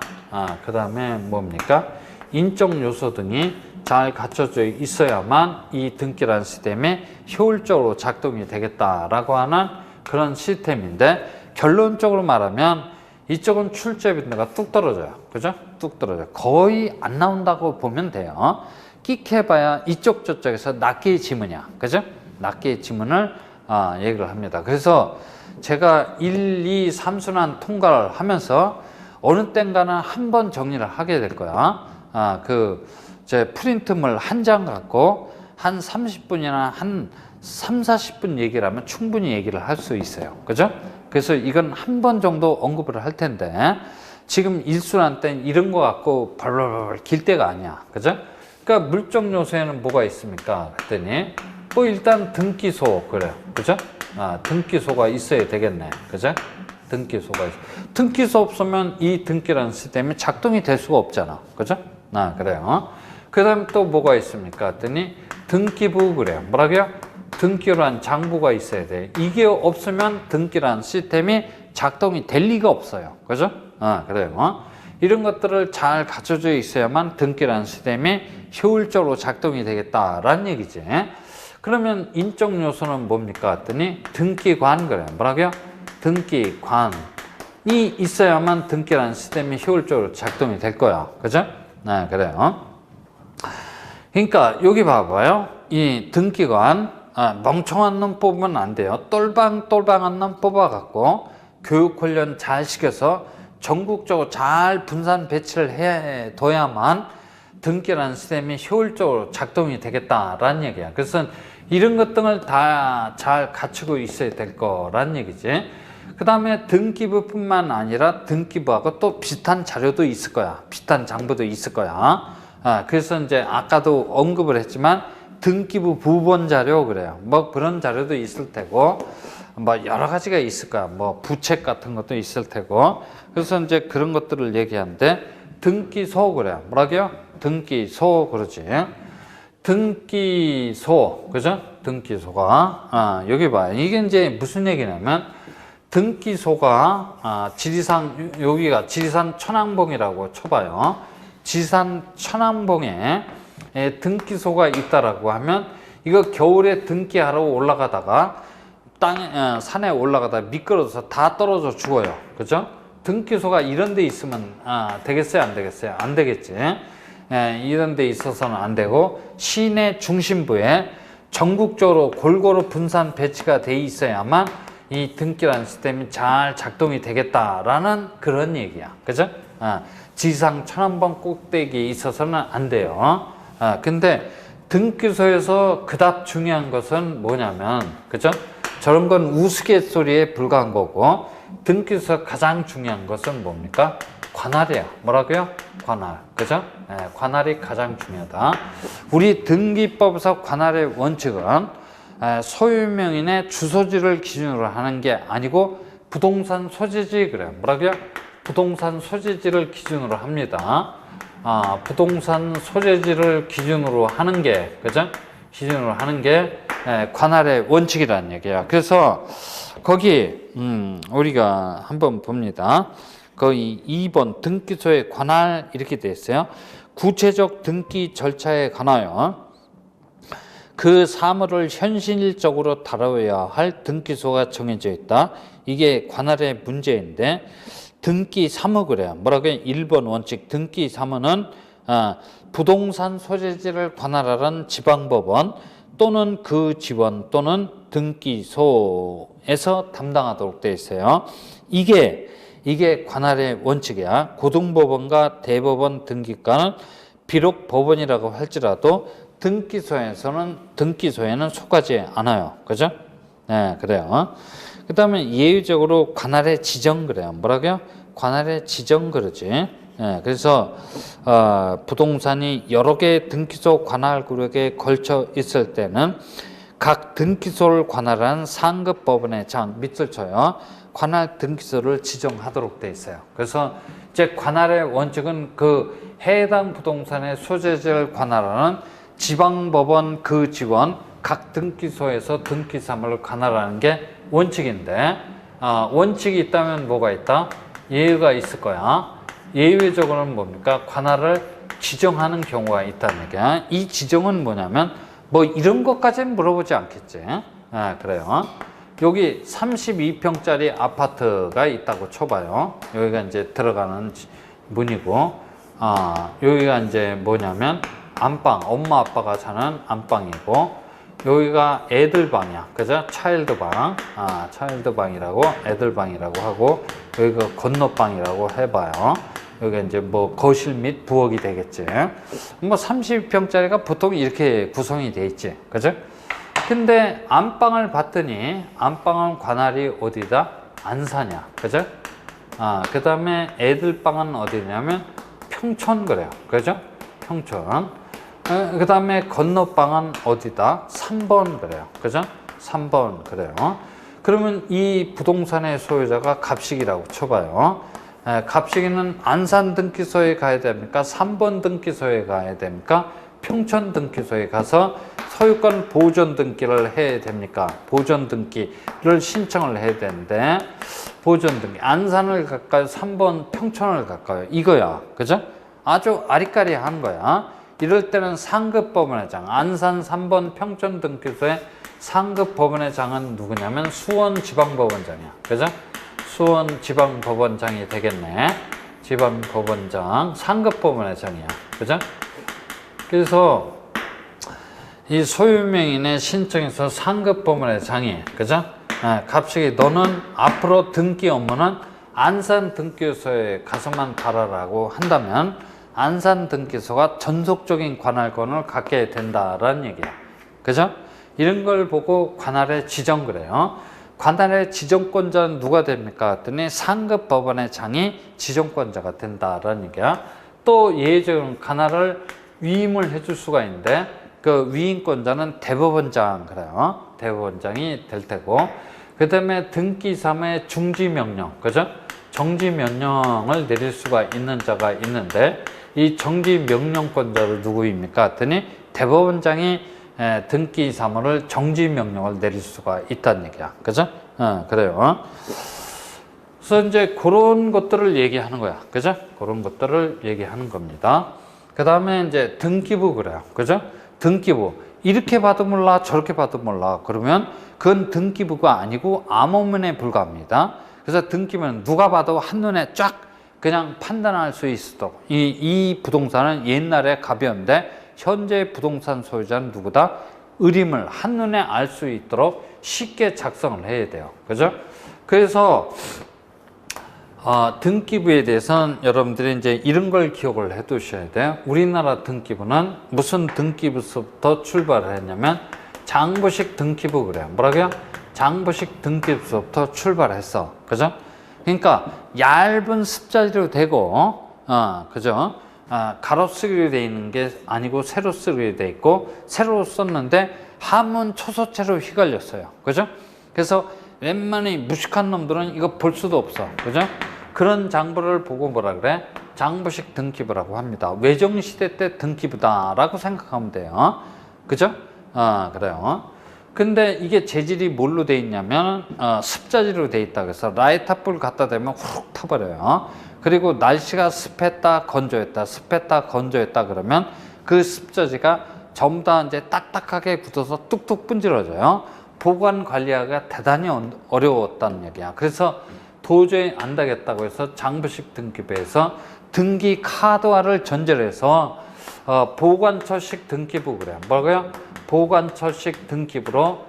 그 다음에 뭡니까? 인적 요소 등이 잘 갖춰져 있어야만 이 등기라는 시스템이 효율적으로 작동이 되겠다라고 하는 그런 시스템인데 결론적으로 말하면 이쪽은 출제 빈도가 뚝 떨어져요. 그죠? 뚝 떨어져요. 거의 안 나온다고 보면 돼요. 끽해봐야 이쪽 저쪽에서 낱개의 지문이야. 그죠? 낱개의 지문을 얘기를 합니다. 그래서 제가 1, 2, 3순환 통과를 하면서 어느 땐가는 한 번 정리를 하게 될 거야. 제 프린트물 한 장 갖고 한 30분이나 한 3, 40분 얘기를 하면 충분히 얘기를 할 수 있어요. 그죠? 그래서 이건 한 번 정도 언급을 할 텐데 지금 일순환 때는 이런 거 갖고 벌벌벌 길 때가 아니야. 그죠? 그러니까 물적 요소에는 뭐가 있습니까? 그랬더니 뭐 일단 등기소 그래요. 그죠? 등기소가 있어야 되겠네. 그죠? 등기소가 있어. 등기소 없으면 이 등기라는 시스템이 작동이 될 수가 없잖아. 그죠? 그래요. 그 다음에 또 뭐가 있습니까? 했더니 등기부 그래요. 뭐라고요? 등기란 장부가 있어야 돼. 이게 없으면 등기란 시스템이 작동이 될 리가 없어요. 그죠? 그래요. 이런 것들을 잘 갖춰져 있어야만 등기란 시스템이 효율적으로 작동이 되겠다라는 얘기지. 그러면 인적 요소는 뭡니까? 했더니 등기관 그래요. 뭐라고요? 등기관이 있어야만 등기란 시스템이 효율적으로 작동이 될 거야. 그죠? 그래요. 그러니까 여기 봐봐요. 이 등기관 멍청한 놈 뽑으면 안 돼요. 똘방똘방한 놈 뽑아갖고 교육 훈련 잘 시켜서 전국적으로 잘 분산 배치를 해둬야만 등기라는 시스템이 효율적으로 작동이 되겠다라는 얘기야. 그래서 이런 것들을 다 잘 갖추고 있어야 될 거란 얘기지. 그 다음에 등기부뿐만 아니라 등기부하고 또 비슷한 자료도 있을 거야. 비슷한 장부도 있을 거야. 그래서 이제 아까도 언급을 했지만 등기부 부본 자료 그래요. 뭐 그런 자료도 있을 테고 뭐 여러 가지가 있을 거야. 뭐 부책 같은 것도 있을 테고. 그래서 이제 그런 것들을 얘기하는데 등기소 그래요. 뭐라고요? 등기소 그러지. 등기소 그죠? 등기소가 여기 봐. 이게 이제 무슨 얘기냐면 등기소가 지리산 여기가 지리산 천왕봉이라고 쳐봐요. 지리산 천왕봉에 등기소가 있다라고 하면 이거 겨울에 등기하러 올라가다가 산에 올라가다 미끄러져서 다 떨어져 죽어요. 그죠? 등기소가 이런 데 있으면 되겠어요? 안 되겠어요? 안 되겠지. 이런 데 있어서는 안 되고 시내 중심부에 전국적으로 골고루 분산 배치가 돼 있어야만 이 등기라는 시스템이 잘 작동이 되겠다라는 그런 얘기야. 그죠? 지상 1000원번 꼭대기에 있어서는 안 돼요. 근데 등기소에서 그닥 중요한 것은 뭐냐면, 그죠? 저런 건 우스갯소리에 불과한 거고, 등기소에서 가장 중요한 것은 뭡니까? 관할이에요. 뭐라고요? 관할. 그죠? 관할이 가장 중요하다. 우리 등기법에서 관할의 원칙은 소유명인의 주소지를 기준으로 하는 게 아니고 부동산 소재지 그래요. 뭐라고요? 부동산 소재지를 기준으로 합니다. 부동산 소재지를 기준으로 하는 게, 그죠? 기준으로 하는 게 관할의 원칙이라는 얘기야. 그래서 거기 우리가 한번 봅니다. 거기 2번 등기소의 관할 이렇게 돼 있어요. 구체적 등기 절차에 관하여 그 사물을 현실적으로 다뤄야 할 등기소가 정해져 있다. 이게 관할의 문제인데, 등기 사무 그래요. 뭐라고요? 1번 원칙 등기 사무는 부동산 소재지를 관할하는 지방법원 또는 그 지원 또는 등기소에서 담당하도록 되어 있어요. 이게 관할의 원칙이야. 고등법원과 대법원 등기과는 비록 법원이라고 할지라도 등기소에는 속하지 않아요. 그죠? 네, 그래요. 그 다음에 예외적으로 관할의 지정 그래요. 뭐라고요? 관할의 지정 그러지. 네, 그래서 부동산이 여러 개의 등기소 관할 구역에 걸쳐 있을 때는 각 등기소를 관할하는 상급 법원의 장 밑줄 쳐요. 관할 등기소를 지정하도록 돼 있어요. 그래서 이제 관할의 원칙은 그 해당 부동산의 소재지를 관할하는 지방법원 그 지원 각 등기소에서 등기 사무를 관할하는 게 원칙인데, 원칙이 있다면 뭐가 있다? 예외가 있을 거야. 예외적으로는 뭡니까? 관할을 지정하는 경우가 있다는 얘기야. 이 지정은 뭐냐면 뭐 이런 것까지는 물어보지 않겠지. 그래요. 여기 32평짜리 아파트가 있다고 쳐봐요. 여기가 이제 들어가는 문이고, 여기가 이제 뭐냐면 안방, 엄마 아빠가 자는 안방이고, 여기가 애들 방이야. 그죠? 차일드 방. 차일드 방이라고, 애들 방이라고 하고, 여기가 건너방이라고 해봐요. 여기가 이제 뭐 거실 및 부엌이 되겠지. 뭐 30평짜리가 보통 이렇게 구성이 돼 있지. 그죠? 근데 안방을 봤더니 안방은 관할이 어디다? 안산이야. 그죠? 그 다음에 애들 방은 어디냐면 평촌 그래요. 그죠? 평촌. 그 다음에 건너방은 어디다? 3번 그래요. 그죠? 3번 그래요. 그러면 이 부동산의 소유자가 갑식이라고 쳐봐요. 갑식이는 안산 등기소에 가야 됩니까? 3번 등기소에 가야 됩니까? 평촌 등기소에 가서 소유권 보존 등기를 해야 됩니까? 보존 등기를 신청을 해야 되는데, 보존 등기 안산을 갈까요? 3번 평촌을 갈까요? 이거야. 그죠? 아주 아리까리한 거야. 이럴 때는 상급 법원의 장, 안산 3번 평촌 등기소의 상급 법원의 장은 누구냐면 수원지방법원장이야. 그죠? 수원지방법원장이 되겠네. 지방법원장, 상급 법원의 장이야. 그죠? 그래서 이 소유명인의 신청에서 상급 법원의 장이, 그죠? 갑식이 너는 앞으로 등기 업무는 안산 등기소에 가서만 달아라고 한다면 안산 등기소가 전속적인 관할권을 갖게 된다라는 얘기야. 그죠? 이런 걸 보고 관할의 지정 그래요. 관할의 지정권자는 누가 됩니까? 했더니 상급 법원의 장이 지정권자가 된다라는 얘기야. 또 예외적으로 관할을 위임을 해줄 수가 있는데, 그 위임권자는 대법원장 그래요. 대법원장이 될 테고, 그 다음에 등기 사무의 중지 명령, 그죠? 정지 명령을 내릴 수가 있는 자가 있는데, 이 정지 명령권자를 누구입니까? 했더니 대법원장이 등기 사무를 정지 명령을 내릴 수가 있다는 얘기야. 그죠? 그래요. 그래서 이제 그런 것들을 얘기하는 거야. 그죠? 그런 것들을 얘기하는 겁니다. 그 다음에 이제 등기부 그래요. 그죠? 등기부. 이렇게 봐도 몰라, 저렇게 봐도 몰라. 그러면 그건 등기부가 아니고 암호문에 불과합니다. 그래서 등기부는 누가 봐도 한눈에 쫙 그냥 판단할 수 있도록. 이 부동산은 옛날에 가벼운데 현재 부동산 소유자는 누구다? 의림을 한눈에 알 수 있도록 쉽게 작성을 해야 돼요. 그죠? 그래서 등기부에 대해서는 여러분들이 이제 이런 걸 기억을 해 두셔야 돼요. 우리나라 등기부는 무슨 등기부서부터 출발을 했냐면 장부식 등기부 그래요. 뭐라고요? 장부식 등기부서부터 출발했어. 그죠? 그러니까 얇은 습자지로 되고, 그죠? 가로 쓰기로 돼 있는 게 아니고 세로 쓰기로 돼 있고, 세로 썼는데 한문 초소체로 휘갈렸어요. 그죠? 그래서 웬만히 무식한 놈들은 이거 볼 수도 없어. 그죠? 그런 장부를 보고 뭐라 그래? 장부식 등기부라고 합니다. 외정시대 때 등기부다라고 생각하면 돼요. 그죠? 그래요. 근데 이게 재질이 뭘로 돼 있냐면, 습자지로 돼 있다. 그래서 라이터불 갖다 대면 훅 타버려요. 그리고 날씨가 습했다, 건조했다, 습했다, 건조했다 그러면 그 습자지가 전부 다 이제 딱딱하게 굳어서 뚝뚝 분질러져요. 보관 관리하기가 대단히 어려웠다는 얘기야. 그래서 도저히 안 되겠다고 해서 장부식 등기부에서 등기 카드화를 전제로 해서 보관처식 등기부 그래요. 뭐라고요? 보관처식 등기부로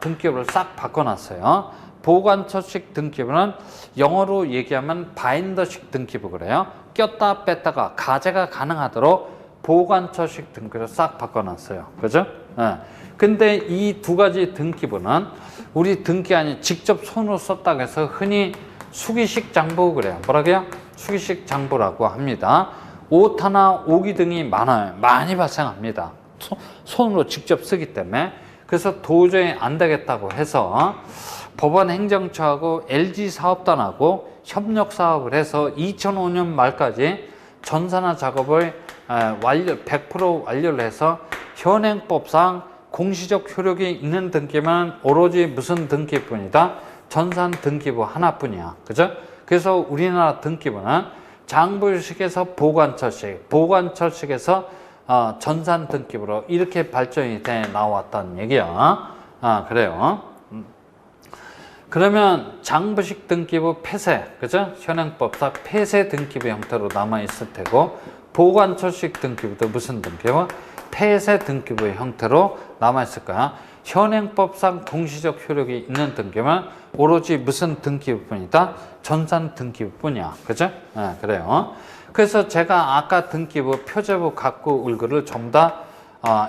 등기부를 싹 바꿔놨어요. 보관처식 등기부는 영어로 얘기하면 바인더식 등기부 그래요. 꼈다 뺐다가 가제가 가능하도록 보관처식 등기부를 싹 바꿔놨어요. 그죠? 근데 이 두 가지 등기부는 우리 등기한이 직접 손으로 썼다고 해서 흔히 수기식 장부 그래요. 뭐라고요? 수기식 장부라고 합니다. 오타나 오기 등이 많아요. 많이 발생합니다. 손으로 직접 쓰기 때문에. 그래서 도저히 안 되겠다고 해서 법원 행정처하고 LG 사업단하고 협력 사업을 해서 2005년 말까지 전산화 작업을 100% 완료를 해서 현행법상 공시적 효력이 있는 등기만 오로지 무슨 등기뿐이다? 전산 등기부 하나뿐이야. 그죠? 그래서 우리나라 등기부는 장부식에서 보관처식, 보관처식에서 전산 등기부로 이렇게 발전이 돼 나왔다는 얘기야. 그래요. 그러면 장부식 등기부 폐쇄, 그죠? 현행법상 폐쇄 등기부 형태로 남아있을 테고, 보관처식 등기부도 무슨 등기부? 폐쇄 등기부의 형태로 남아있을 거야. 현행법상 공시적 효력이 있는 등기부는 오로지 무슨 등기부뿐이다? 전산 등기부뿐이야. 그죠? 그래요. 그래서 제가 아까 등기부 표제부 갑구 을구를 전부 다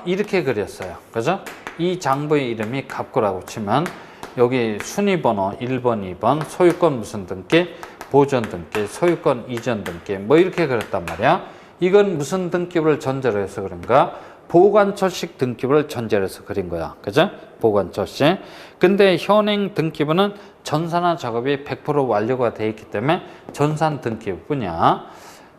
이렇게 그렸어요. 그죠? 이 장부의 이름이 갑구라고 치면 여기 순위번호 1번, 2번, 소유권 무슨 등기, 보존 등기, 소유권 이전 등기 뭐 이렇게 그렸단 말이야. 이건 무슨 등기부를 전제로 해서 그런가? 보관처식 등기부를 전제로 해서 그린 거야. 그죠? 보관처식. 근데 현행 등기부는 전산화 작업이 100% 완료가 되어 있기 때문에 전산 등기부뿐이야.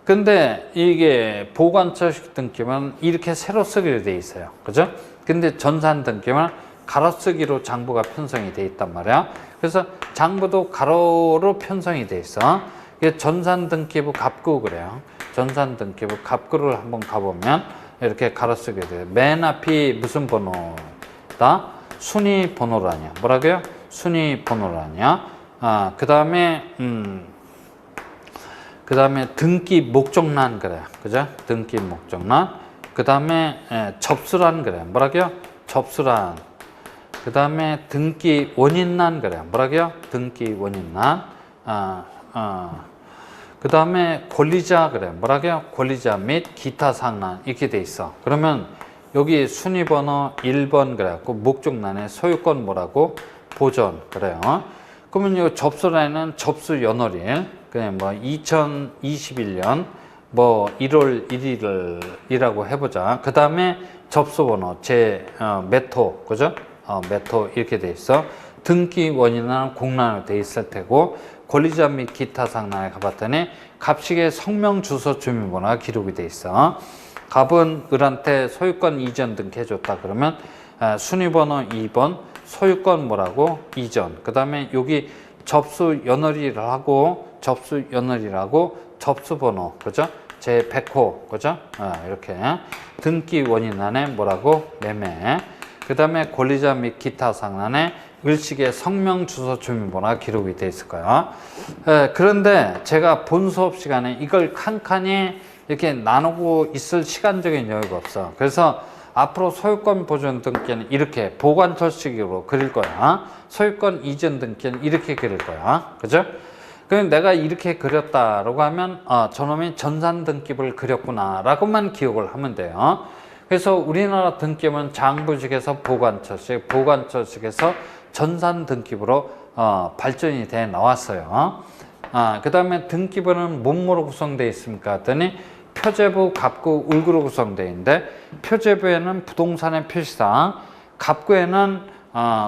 근데 이게 보관처식 등기부는 이렇게 세로 쓰기로 되어 있어요. 그죠? 근데 전산 등기부는 가로 쓰기로 장부가 편성이 되어 있단 말이야. 그래서 장부도 가로로 편성이 되어 있어. 이게 전산 등기부 갑구 그래요. 전산 등기부 갑구를 한번 가보면 이렇게 가로 쓰게 돼요. 맨 앞이 무슨 번호다? 순위 번호란이야. 뭐라고요? 순위 번호란이야. 그 다음에 등기 목적란 그래. 그죠? 등기 목적란. 그 다음에 접수란 그래. 뭐라고요? 접수란. 그 다음에 등기 원인란 그래. 뭐라고요? 등기 원인란. 그 다음에 권리자 그래. 뭐라고요? 권리자 및 기타 상란 이렇게 돼 있어. 그러면 여기 순위번호 1번 그래갖고 목적란에 소유권 뭐라고? 보존 그래요. 그러면 이 접수란에는 접수 연월일 그냥 뭐 2021년 뭐 1월 1일이라고 해보자. 그 다음에 접수번호 메토 그죠? 메토 이렇게 돼 있어. 등기 원인은 공란으로 돼 있을 테고 권리자 및 기타 상란에 가봤더니 갑식의 성명 주소 주민번호가 기록이 돼 있어. 갑은 을한테 소유권 이전 등기 해줬다 그러면 순위번호 2번 소유권 뭐라고? 이전. 그 다음에 여기 접수 연월이라고 접수번호 그죠? 제 100호 그죠? 이렇게 등기 원인 안에 뭐라고? 매매. 그 다음에 권리자 및 기타 상란에 을식의 성명 주소 주민번호가 기록이 돼 있을 거야. 그런데 제가 본 수업 시간에 이걸 칸칸이 이렇게 나누고 있을 시간적인 여유가 없어. 그래서 앞으로 소유권 보존 등기는 이렇게 보관처식으로 그릴 거야. 소유권 이전 등기는 이렇게 그릴 거야. 그죠? 그럼 내가 이렇게 그렸다라고 하면 저놈이 전산 등기부를 그렸구나 라고만 기억을 하면 돼요. 그래서 우리나라 등기부는 장부직에서 보관처직, 보관처직에서 전산 등기부로 발전이 돼 나왔어요. 그 다음에 등기부는 뭐뭐로 구성되어 있습니까? 했더니 표제부, 갑구, 을구로 구성되어 있는데, 표제부에는 부동산의 표시사항, 갑구에는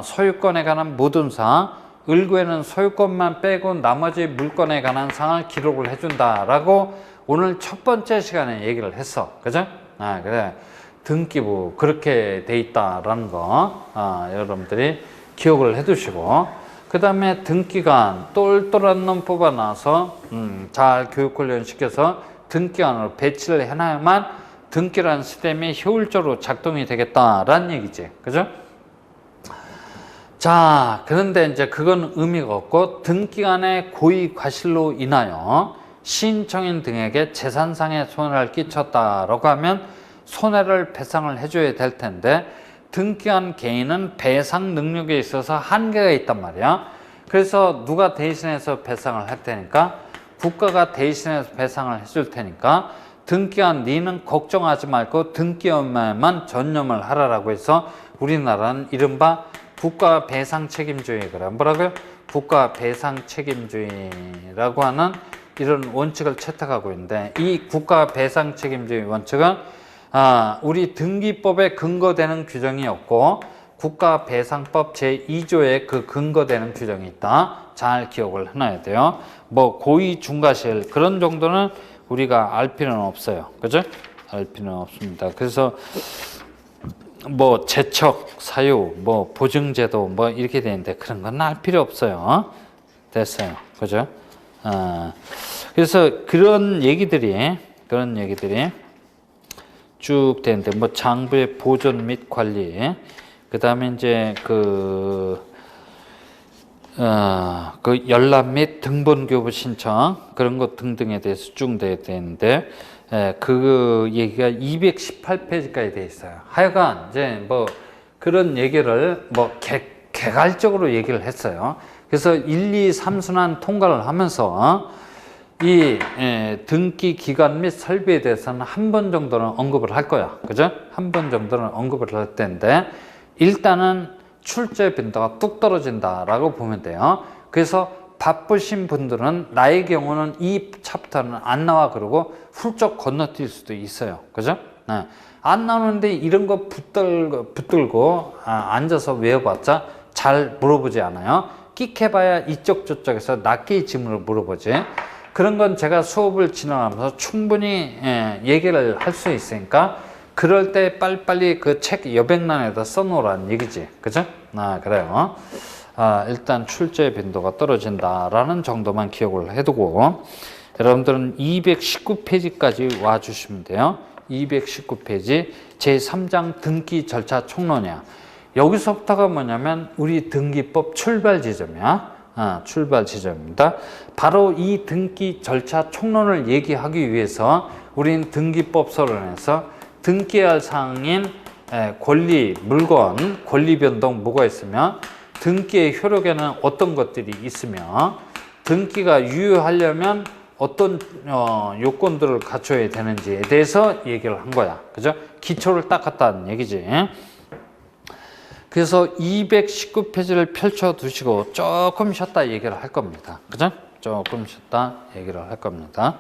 소유권에 관한 모든 사항, 을구에는 소유권만 빼고 나머지 물건에 관한 사항을 기록을 해준다라고 오늘 첫 번째 시간에 얘기를 했어. 그죠? 그래. 등기부 그렇게 돼 있다라는 거 여러분들이 기억을 해 두시고, 그 다음에 등기관 똘똘한 놈 뽑아놔서 잘 교육훈련 시켜서 등기관으로 배치를 해놔야만 등기라는 시스템이 효율적으로 작동이 되겠다라는 얘기지. 그죠? 자, 그런데 이제 그건 의미가 없고, 등기관의 고의 과실로 인하여 시인청인 등에게 재산상의 손해를 끼쳤다라고 하면 손해를 배상을 해줘야 될 텐데, 등기관 개인은 배상 능력에 있어서 한계가 있단 말이야. 그래서 누가 대신해서 배상을 할 테니까, 국가가 대신해서 배상을 해줄 테니까, 등기관 니는 걱정하지 말고 등기업만 전념을 하라라고 해서 우리나라는 이른바 국가 배상 책임주의, 그래. 뭐라고요? 국가 배상 책임주의라고 하는 이런 원칙을 채택하고 있는데, 이 국가 배상 책임주의 원칙은 우리 등기법에 근거되는 규정이 없고 국가배상법 제2조에 그 근거되는 규정이 있다. 잘 기억을 해놔야 돼요. 뭐 고의 중과실 그런 정도는 우리가 알 필요는 없어요. 그죠? 알 필요는 없습니다. 그래서 뭐 제척, 사유, 뭐 보증제도 뭐 이렇게 되는데 그런 건 알 필요 없어요. 됐어요. 그죠? 그래서 그런 얘기들이 쭉 되는데, 뭐 장부의 보존 및 관리, 그 다음에 이제 그 열람 및 등본교부 신청 그런 것 등등에 대해서 쭉 돼야 되는데, 그 얘기가 218페이지까지 돼 있어요. 하여간 이제 뭐 그런 얘기를 뭐 개괄적으로 얘기를 했어요. 그래서 1, 2, 3순환 통과를 하면서 이 등기 기간 및 설비에 대해서는 한 번 정도는 언급을 할 거야. 그죠? 한 번 정도는 언급을 할 텐데, 일단은 출제 빈도가 뚝 떨어진다라고 보면 돼요. 그래서 바쁘신 분들은 나의 경우는 이 챕터는 안 나와 그러고 훌쩍 건너뛸 수도 있어요. 그죠? 안 나오는데 이런 거 붙들고 앉아서 외워봤자 잘 물어보지 않아요. 끽해봐야 이쪽 저쪽에서 낱개의 질문을 물어보지. 그런 건 제가 수업을 진행하면서 충분히 얘기를 할 수 있으니까 그럴 때 빨리빨리 그 책 여백란에다 써놓으라는 얘기지. 그죠? 그래요. 일단 출제 빈도가 떨어진다라는 정도만 기억을 해두고, 여러분들은 219페이지까지 와주시면 돼요. 219페이지 제3장 등기 절차 총론이야. 여기서부터가 뭐냐면 우리 등기법 출발 지점이야. 출발 지점입니다. 바로 이 등기 절차 총론을 얘기하기 위해서 우린 등기법 서론에서 등기해야 할 사항인 권리, 물건, 권리 변동 뭐가 있으며, 등기의 효력에는 어떤 것들이 있으며, 등기가 유효하려면 어떤 요건들을 갖춰야 되는지에 대해서 얘기를 한 거야. 그죠? 기초를 닦았다는 얘기지. 그래서 219페이지를 펼쳐 두시고 조금 쉬었다 얘기를 할 겁니다. 그죠? 조금 쉬었다 얘기를 할 겁니다.